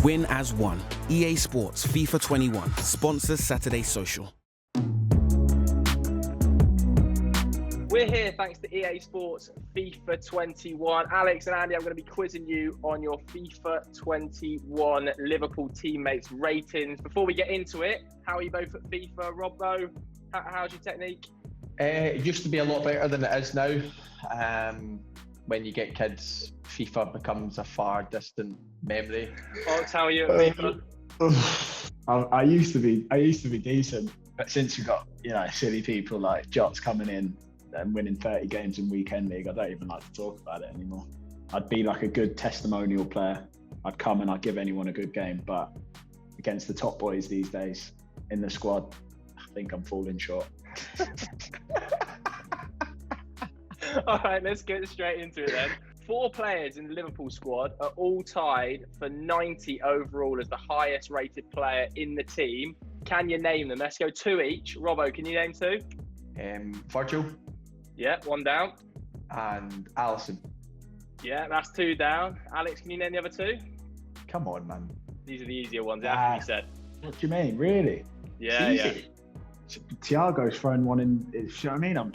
Win as one. EA Sports FIFA 21 sponsors Saturday Social. We're here thanks to EA Sports FIFA 21. Alex and Andy, I'm going to be quizzing you on your FIFA 21 Liverpool teammates ratings. Before we get into it, how are you both at FIFA? Robbo, how's your technique? It used to be a lot better than it is now. When you get kids, FIFA becomes a far distant memory. Ox, how are you at FIFA? I used to be decent, but since you got silly people like Jots coming in and winning 30 games in weekend league, I don't even like to talk about it anymore. I'd be like a good testimonial player. I'd come and I'd give anyone a good game, but against the top boys these days in the squad, I think I'm falling short. All right, let's get straight into it then. 4 players in the Liverpool squad are all tied for 90 overall as the highest rated player in the team. Can you name them? Let's go 2 each. Robbo, can you name 2? Virgil. Yeah, 1 down. And Alisson. Yeah, that's 2 down. Alex, can you name the other 2? Come on, man. These are the easier ones, it has to be said. What do you mean, really? Yeah, yeah. Thiago's thrown one in. You know what I mean?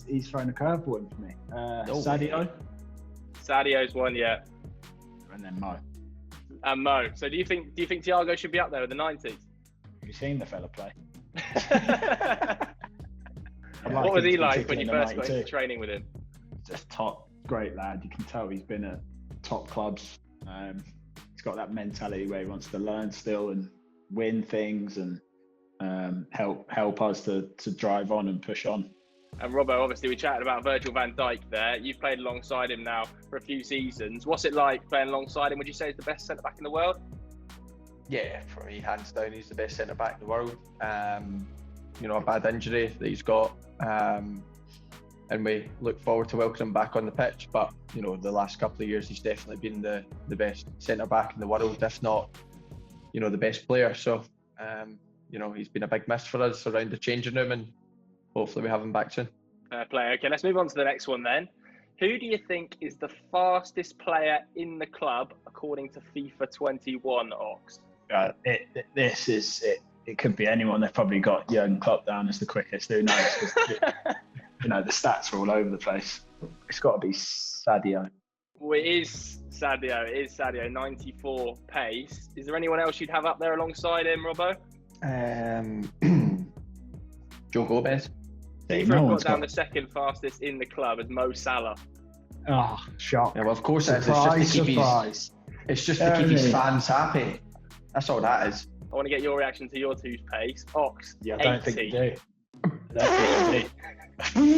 He's thrown a curveball in for me. Sadio. Sadio's one, yeah. And then Mo. And Mo. So do you think Thiago should be up there with the 90s? Have you seen the fella play? What was he like when you first got into training with him? Just top, great lad. You can tell he's been at top clubs. He's got that mentality where he wants to learn still and win things and help us to drive on and push on. And Robbo, obviously we chatted about Virgil van Dijk there. You've played alongside him now for a few seasons. What's it like playing alongside him? Would you say he's the best centre-back in the world? Yeah, for me, hands down, he's the best centre-back in the world. A bad injury that he's got. And we look forward to welcoming him back on the pitch. But, the last couple of years, he's definitely been the best centre-back in the world, if not, the best player. So, he's been a big miss for us around the changing room, and hopefully we have him back soon. Fair play. Okay, let's move on to the next one then. Who do you think is the fastest player in the club according to FIFA 21, Ox? This is it. It could be anyone. They've probably got Jurgen Klopp down as the quickest. Who knows? The stats are all over the place. It's got to be Sadio. Well, it is Sadio. 94 pace. Is there anyone else you'd have up there alongside him, Robbo? Joe Gomez. FIFA got down the second fastest in the club as Mo Salah. Oh, shock. Yeah, well, of course it is. It's just to keep his fans happy. That's all that is. I want to get your reaction to your 2's pace. Ox, yeah, I 80. don't think you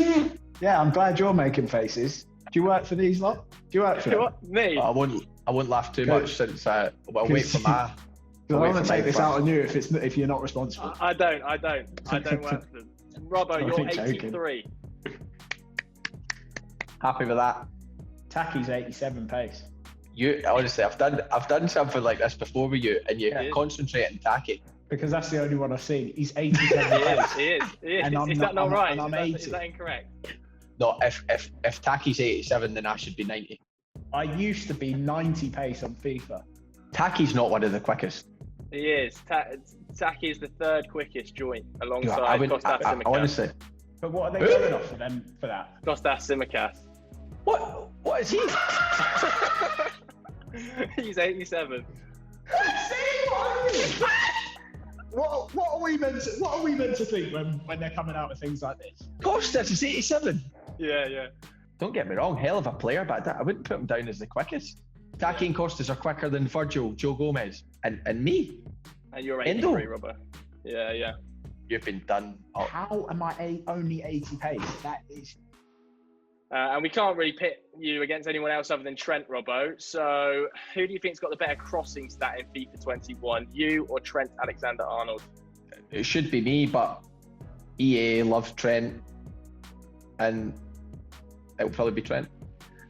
do. Yeah, I'm glad you're making faces. Do you work for these lot? Do you work for them? Me? I wouldn't laugh too much since I'll wait for my. I want to take this out on you if you're not responsible. I don't work for them. Robbo, you're 83. Happy with that. Tacky's 87 pace. You honestly, I've done something like this before with you, and you concentrate on Tacky. Because that's the only one I've seen. He's 87 pace. He is. Is that not right? Is that incorrect? No, if Tacky's 87, then I should be 90. I used to be 90 pace on FIFA. Tacky's not one of the quickest. He is. Taki is the 3rd quickest joint alongside Kostas Tsimikas. Honestly. But what are they going off for them for that? Kostas Tsimikas. What is he? He's 87. What are we meant to think when they're coming out with things like this? Kostas is 87. Yeah. Don't get me wrong, hell of a player, but I wouldn't put him down as the quickest. Taki and Kostas are quicker than Virgil, Joe Gomez, and me. And you're 83, Robert. Yeah. You've been done. How am I only 80 pace? That is. And we can't really pit you against anyone else other than Trent, Robbo. So who do you think's got the better crossing stat in FIFA 21? You or Trent Alexander-Arnold? It should be me, but EA loves Trent, and it'll probably be Trent.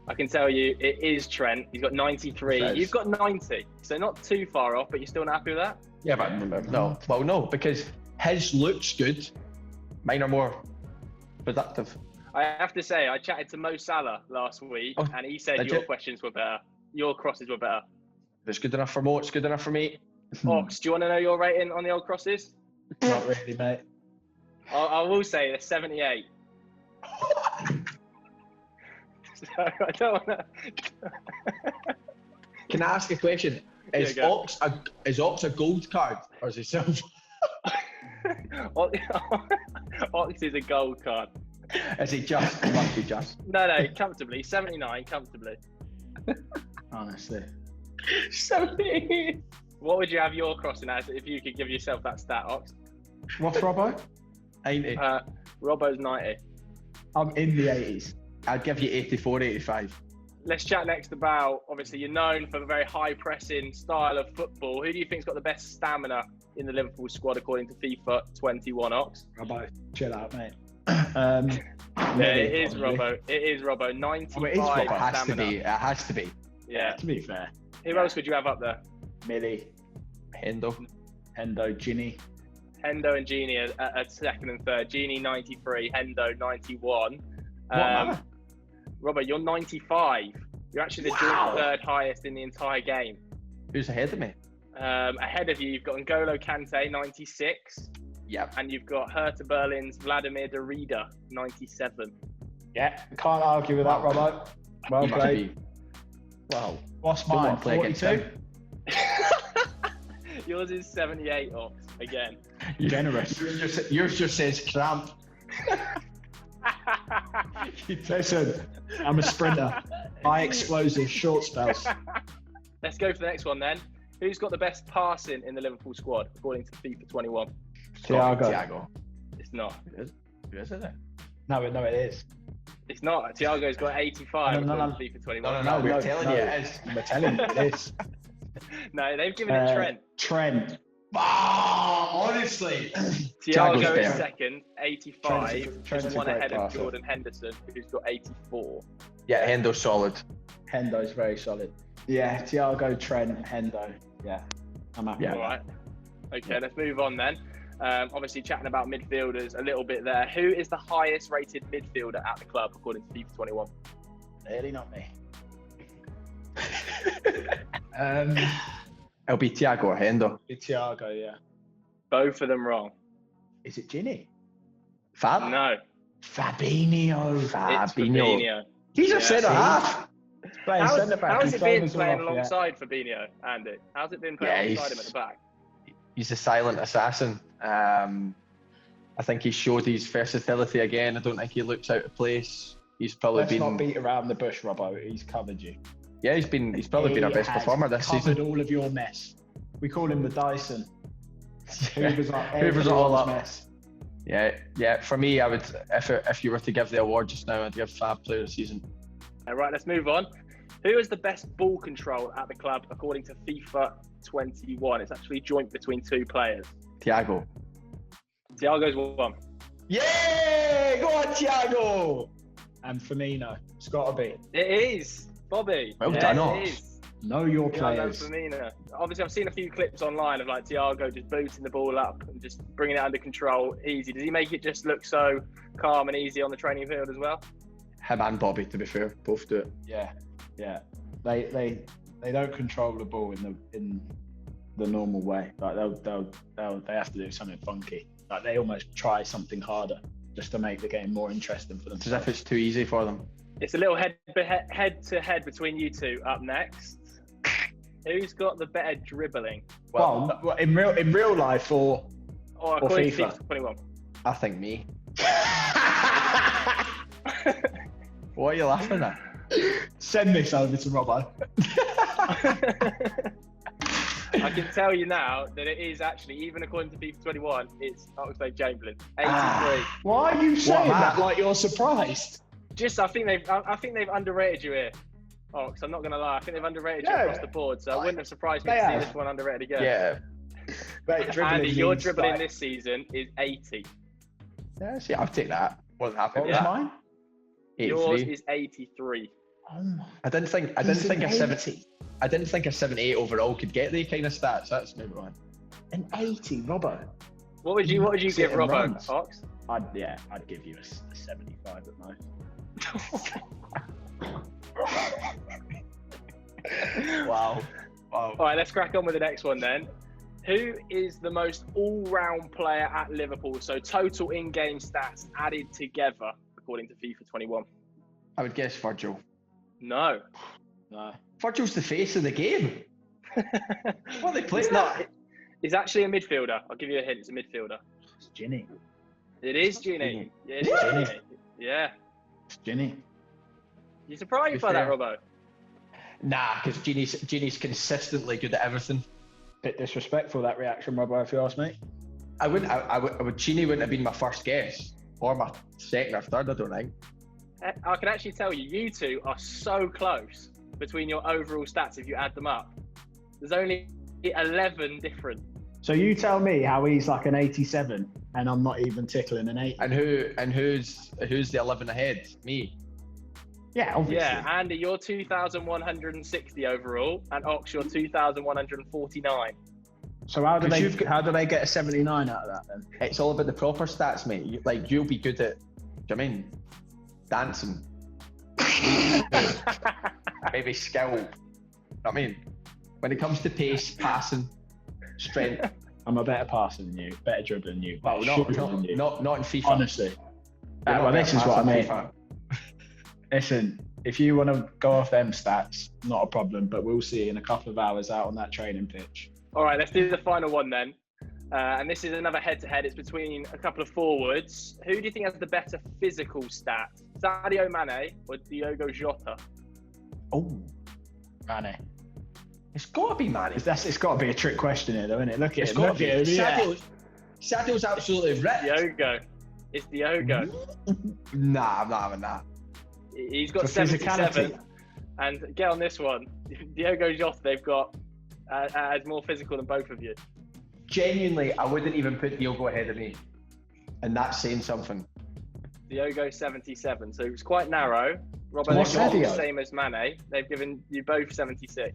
I can tell you it is Trent. He's got 93. You've got 90. So not too far off, but you're still not happy with that? Yeah, but no. Well, no, because his looks good. Mine are more productive. I have to say, I chatted to Mo Salah last week, and he said your questions were better. Your crosses were better. If it's good enough for Mo, it's good enough for me. Ox, do you want to know your rating on the old crosses? Not really, mate. I will say they're 78. So I don't want to. Can I ask a question? Is go. Ox a gold card or is he silver? Ox is a gold card. Is he just? He must be just. No, comfortably. 79, comfortably. Honestly. 70. What would you have your crossing as if you could give yourself that stat, Ox? What's Robbo? 80. Robbo's 90. I'm in the 80s. I'd give you 84, 85. Let's chat next about, obviously, you're known for a very high pressing style of football. Who do you think's got the best stamina in the Liverpool squad according to FIFA 21, Ox? Robbo, chill out, mate. It is Robbo. It is Robbo. 95 It has to stamina. be. It has to be. Yeah. To be fair. Who else would you have up there? Millie, Hendo. Hendo, Ginny. Hendo and Genie at second and third. Genie 93, Hendo 91. What? Robert, you're 95. You're actually the joint third highest in the entire game. Who's ahead of me? Ahead of you, you've got N'Golo Kante 96. Yep. And you've got Hertha Berlin's Vladimir Darida 97. Yeah, can't argue with that, Robbo. Well You must played. be- Wow. What's Don't mine? want to play against 42? him. Yours is 78 off again. Generous. Yours just says cramp. Listen, I'm a sprinter. High explosive short spells. Let's go for the next one then. Who's got the best passing in the Liverpool squad according to FIFA 21? Thiago. It's not. Who is it? No, it is. It's not. Thiago's got 85 No. according to FIFA 21. No, we're telling you it is. We're telling you it is. No, they've given it Trent. Trent. Honestly. Thiago Thiago's is fair. second, 85. Trent's Just a one great ahead of passer. Jordan Henderson, who's got 84. Yeah, Hendo's solid. Hendo's very solid. Yeah, Thiago, Trent, Hendo. Yeah, I'm happy. Yeah. All right. Okay, let's move on then. Obviously, chatting about midfielders a little bit there. Who is the highest rated midfielder at the club according to FIFA 21? Really not me. It'll be Thiago or Hendo. It's Thiago, yeah. Both of them wrong. Is it Ginny? Fab? No, Fabinho. it's Fabinho. He's a Yeah, centre see? half. Playing centre back. How's it been He's playing off, alongside Fabinho, Andy? How's it been playing alongside him at the back? He's a silent assassin. I think he showed his versatility again. I don't think he looks out of place. He's probably Let's been. not beat around the bush, Robbo. He's covered you. Yeah, he's probably been our best has performer this covered season. all of your mess. We call him the Dyson. Hoover's up Hoover's all everyone's up. mess. Yeah. For me, I would, if you were to give the award just now, I'd give Fab Player of the Season. All right, let's move on. Who has the best ball control at the club according to FIFA 21? It's actually joint between two players. Thiago. Thiago's one. Yeah, go on, Thiago. And Firmino. It's got to be. It is. Bobby. Well done, It Ox. is. Know your Yeah, I know players. Firmino. Obviously, I've seen a few clips online of like Thiago just booting the ball up and just bringing it under control easy. Does he make it just look so calm and easy on the training field as well? Him and Bobby, to be fair, both do it. Yeah. They don't control the ball in the normal way. Like they have to do something funky. Like they almost try something harder just to make the game more interesting for them. It's as if it's too easy for them. It's a little head-to-head between you two up next. Who's got the better dribbling? Well, in real life or According to FIFA? FIFA 21. I think me. What are you laughing at? send this over to Robbo. I can tell you now that it is actually, even according to FIFA 21, it's Oxlade-Chamberlain, 83. Why are you saying man? that like you're surprised? I think they've underrated you here. Ox, I'm not going to lie. I think they've underrated you Yeah. across the board, so I wouldn't have surprised me They to see have. this one underrated again. Yeah. Mate, dribbling Andy, your means, dribbling like, this season is 80. Yeah, see, I'll take that. Wasn't happy What with was that. mine? Yours 83. is 83. Oh my. I didn't think a 78 overall could get the kind of stats. That's maybe one. An 80, Robbo. What would you give Sitting Robbo, runs. Ox? I'd give you a 75 at most. Wow. All right, let's crack on with the next one then. Who is the most all-round player at Liverpool? So total in-game stats added together, according to FIFA 21. I would guess Virgil. No. Virgil's the face of the game. What are they playing? It's not. He's actually a midfielder. I'll give you a hint. It's a midfielder. It's Ginny. It is Gini. Yeah, it is Gini. Yeah. It's Ginny. You surprised by that, Robbo? Nah, because Gini's consistently good at everything. Bit disrespectful, that reaction, Robbo, if you ask me. I would. Gini wouldn't have been my first guess, or my second or third. I don't think. I can actually tell you, you two are so close between your overall stats if you add them up. There's only 11 different. So you tell me how he's like an 87 and I'm not even tickling an 80. And who's the 11 ahead? Me. Yeah, obviously. Yeah, Andy, you're 2,160 overall, and Ox, you're 2,149. So how do they get a 79 out of that then? It's all about the proper stats, mate. You'll be good at, do you know what I mean, dancing. Maybe skill. You know what I mean? When it comes to pace, passing, strength. I'm a better passer than you, better dribbler than you. Well, not in FIFA. Honestly. Well, this is what I mean. FIFA. Listen, if you want to go off them stats, not a problem, but we'll see you in a couple of hours out on that training pitch. All right, let's do the final one then. And this is another head-to-head. It's between a couple of forwards. Who do you think has the better physical stats? Sadio Mane or Diogo Jota? Oh, Mane. It's got to be Mane. It's got to be a trick question here, though, isn't it? Look at it's it. Got to be. Yeah. Sadio's absolutely ripped. Diogo. It's Diogo. Nah, I'm not having that. He's got 77. And get on this one. Diogo Jota, they've got as more physical than both of you. Genuinely, I wouldn't even put Diogo ahead of me. And that's saying something. Diogo 77. So it's quite narrow. Robert, What's they've got Sadio? the same as Mane. They've given you both 76.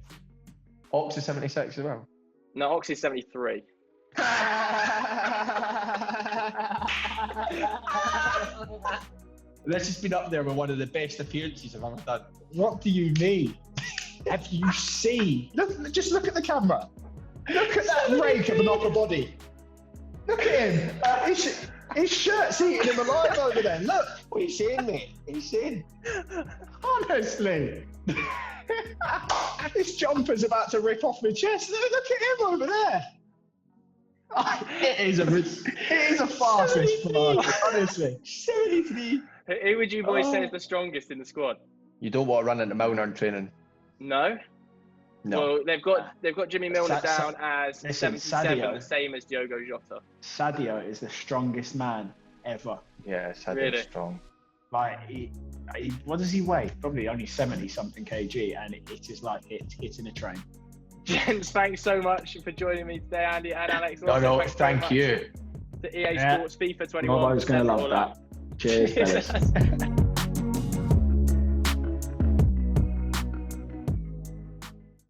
Ox is 76 as well. No, Ox is 73. This has been up there with one of the best appearances I've ever done. What do you mean? Have you seen? Just look at the camera. Look at that rake of an upper body. Look at him. His shirt's eating him alive over there. Look. What are you saying, mate? What are you saying? Honestly. This jumper's about to rip off my chest. Look at him over there. It is a far-fetched market, honestly. 73. Who would you boys say is the strongest in the squad? You don't want to run into Milner in training. No. No. Well, they've got Jimmy Milner down as Listen, 77, Sadio. the same as Diogo Jota. Sadio is the strongest man ever. Yeah, Sadio's Really? strong. Like, he, what does he weigh? Probably only 70-something kg, and it is like hitting a train. Gents, thanks so much for joining me today, Andy and Alex. No, Thanks thank very much you. to EA Sports FIFA 21. Robbo's going to love that. Cheers, fellas.